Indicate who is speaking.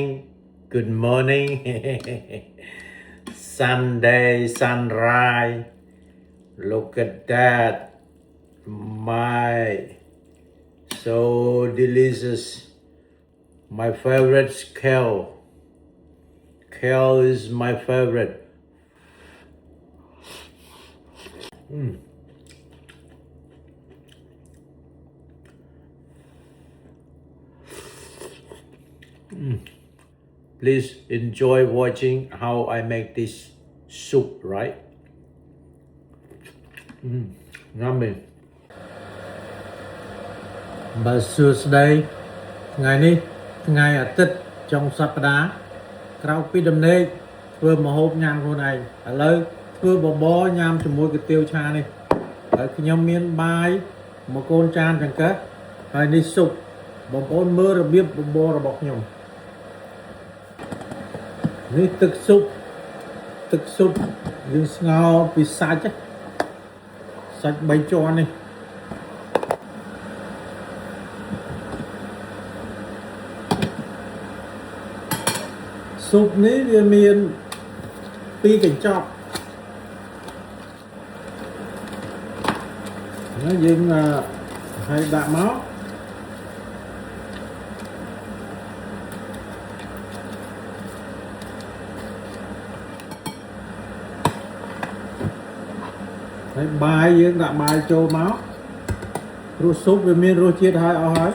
Speaker 1: Good morning. Sunday sunrise. Look at that. My so delicious. My favorite is kale. Kale is my favorite. Please enjoy watching how I make this soup, right? Yummy. បើសួស្តីថ្ងៃនេះថ្ងៃអាទិត្យចុងសប្តាហ៍ក្រោកពីដំណេកធ្វើម្ហូបញ៉ាំខ្លួនឯងឥឡូវធ្វើបបរញ៉ាំជាមួយគុយទាវឆានេះហើយខ្ញុំមានបាយមួយកូនចានចង្កឹះហើយនេះស៊ុបបងប្អូនមើលរបៀបបបររបស់ខ្ញុំនេះទឹកស៊ុបយើងស្ងោរពីសាច់3ជាន់នេះស៊ុបនេះវាមាន2កញ្ចប់ហើយយើងឲ្យដាក់មកហើយបាយយើងដាក់បាយចូលមកព្រោះស៊ុបវាមានរសជាតិហើយអស់ហើយ